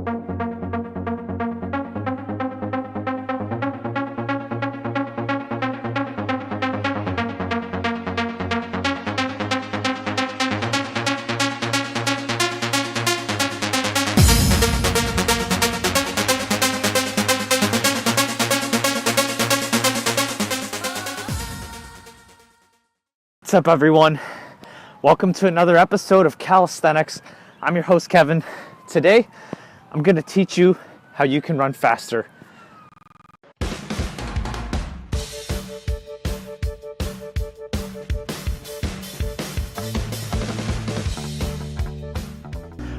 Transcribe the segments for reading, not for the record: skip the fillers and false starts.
What's up, everyone? Welcome to another episode of Calisthenics. I'm your host, Kevin. Today, I'm going to teach you how you can run faster.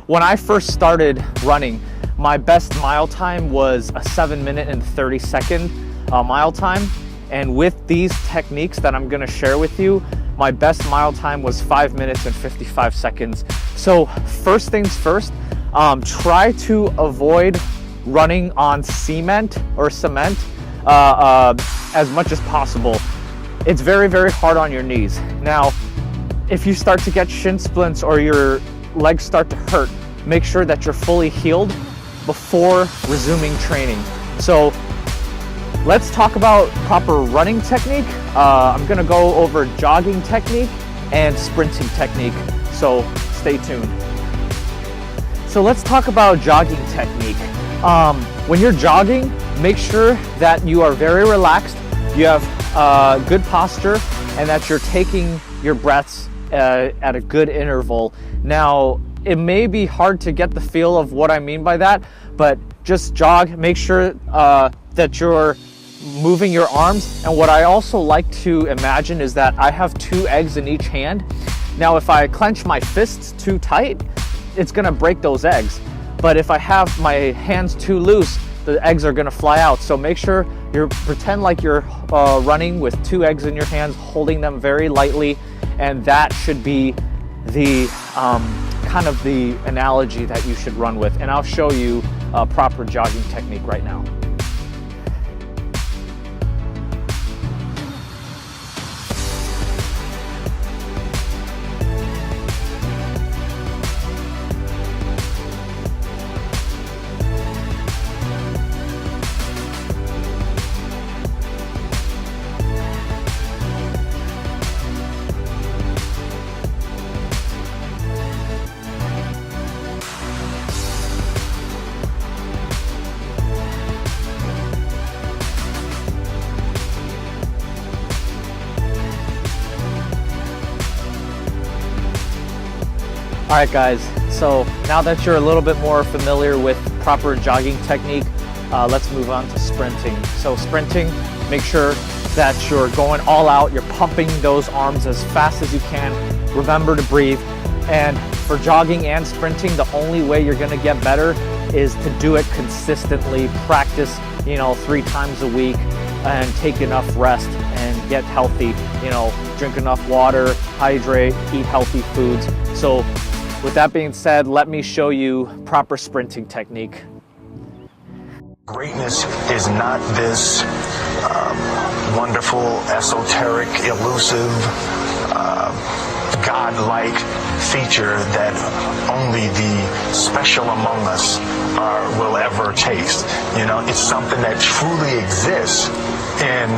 When I first started running, my best mile time was a 7-minute and 30-second mile time. And with these techniques that I'm going to share with you, my best mile time was 5 minutes and 55 seconds. So first things first, try to avoid running on cement or cement as much as possible. It's very, very hard on your knees. Now, if you start to get shin splints or your legs start to hurt, make sure that you're fully healed before resuming training. So let's talk about proper running technique. I'm gonna go over jogging technique and sprinting technique, so stay tuned. So let's talk about jogging technique. When you're jogging, make sure that you are very relaxed, you have good posture, and that you're taking your breaths at a good interval. Now, it may be hard to get the feel of what I mean by that, but just jog, make sure that you're moving your arms. And what I also like to imagine is that I have 2 eggs in each hand. Now, if I clench my fists too tight, it's gonna break those eggs. But if I have my hands too loose, the eggs are gonna fly out. So make sure pretend like you're running with 2 eggs in your hands, holding them very lightly. And that should be the kind of the analogy that you should run with. And I'll show you a proper jogging technique right now. All right, guys, so now that you're a little bit more familiar with proper jogging technique, let's move on to sprinting. So sprinting, make sure that you're going all out, you're pumping those arms as fast as you can. Remember to breathe. And for jogging and sprinting, the only way you're gonna get better is to do it consistently. Practice, 3 times a week, and take enough rest and get healthy. Drink enough water, hydrate, eat healthy foods. So with that being said, let me show you proper sprinting technique. Greatness is not this wonderful, esoteric, elusive, godlike feature that only the special among us will ever taste. It's something that truly exists in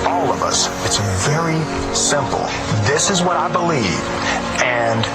all of us. It's very simple. This is what I believe, and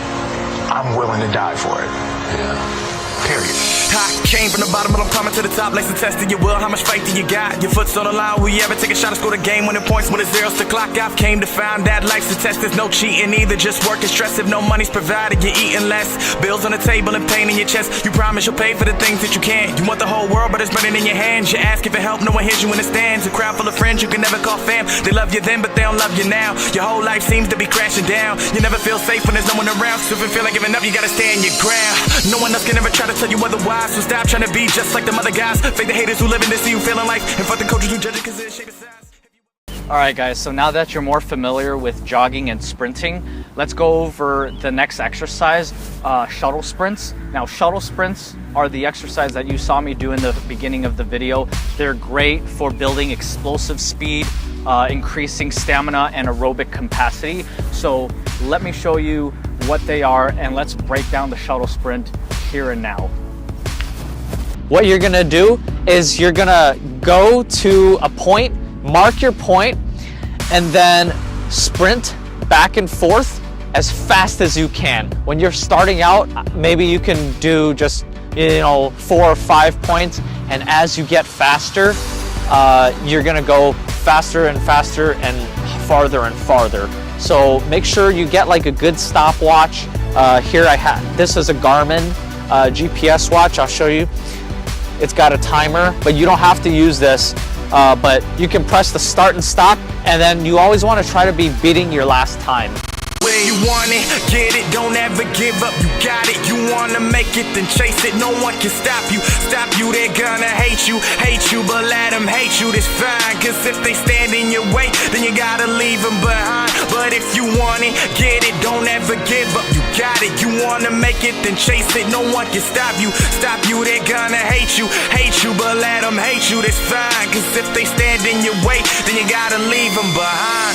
I'm willing to die for it. Yeah. Period. I came from the bottom, but I'm coming to the top. Like some testing your will, how much faith do you got? Your foot's on the line, will you ever take a shot and score the game? Winning points when it's zeros to clock. I've came to find that life's a test, there's no cheating either. Just work and stress, if no money's provided, you're eating less. Bills on the table and pain in your chest. You promise you'll pay for the things that you can't. You want the whole world, but it's burning in your hands. You ask for help, no one hears you in the stands. A crowd full of friends you can never call fam. They love you then, but they don't love you now. Your whole life seems to be crashing down. You never feel safe when there's no one around. So if you feel like giving up, you gotta stand your ground. No one else can ever try to tell you otherwise. So stop trying to be just like them other guys. Fake the haters who live in to see you feeling like, and fuck the coaches who judge it cause of the shape of size. Alright guys, so now that you're more familiar with jogging and sprinting, let's go over the next exercise, shuttle sprints. Now shuttle sprints are the exercise that you saw me do in the beginning of the video. They're great for building explosive speed, increasing stamina and aerobic capacity. So let me show you what they are, and let's break down the shuttle sprint here and now. what you're gonna do is you're gonna go to a point, mark your point, and then sprint back and forth as fast as you can. When you're starting out, maybe you can do just 4 or 5 points, and as you get faster, you're gonna go faster and faster and farther and farther. So make sure you get like a good stopwatch. Here this is a Garmin GPS watch. I'll show you. It's got a timer, but you don't have to use this. But you can press the start and stop, and then you always want to try to be beating your last time. Where you want it, get it, don't ever give up, you got it. You wanna make it, then chase it, no one can stop you. Stop you, they're gonna hate you, but let them hate you, that's fine. Cause if they stand in your way, then you gotta leave them behind. But if you want it, get it, don't ever give up, you got it. You wanna make it, then chase it, no one can stop you. Stop you, they're gonna hate you, but let them hate you, that's fine. Cause if they stand in your way, then you gotta leave them behind.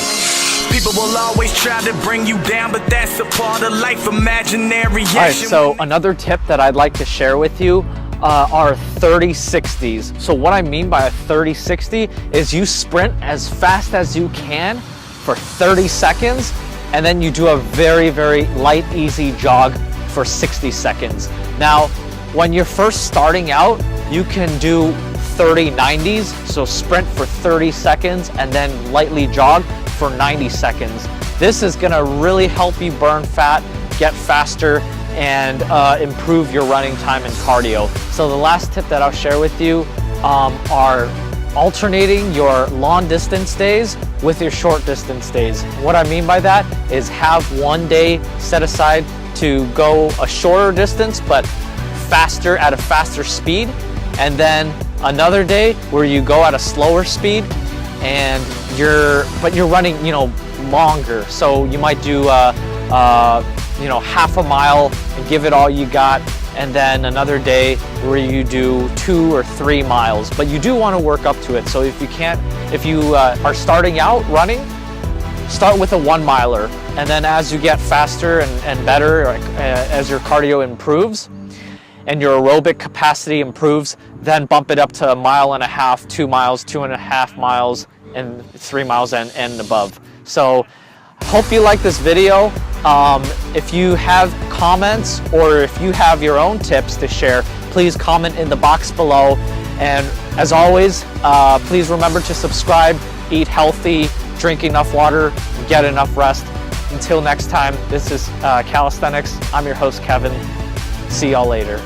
People will always try to bring you down, but that's a part of life, imaginary action. All right, so another tip that I'd like to share with you are 30-60s. So what I mean by a 30-60 is you sprint as fast as you can for 30 seconds, and then you do a very, very light, easy jog for 60 seconds. Now, when you're first starting out, you can do 30-90s, so sprint for 30 seconds and then lightly jog for 90 seconds. This is gonna really help you burn fat, get faster, and improve your running time and cardio. So the last tip that I'll share with you are alternating your long distance days with your short distance days. What I mean by that is have one day set aside to go a shorter distance, but faster, at a faster speed, and then another day where you go at a slower speed, and you're running longer. So you might do half a mile and give it all you got, and then another day where you do 2 or 3 miles, but you do want to work up to it. So if you are starting out running, start with a 1 miler, and then as you get faster and better, as your cardio improves and your aerobic capacity improves, then bump it up to 1.5 miles, 2 miles, 2.5 miles, and 3 miles and above. So hope you like this video. If you have comments or if you have your own tips to share, please comment in the box below. And as always, please remember to subscribe, eat healthy, drink enough water, get enough rest. Until next time, this is Calisthenics. I'm your host, Kevin. See y'all later.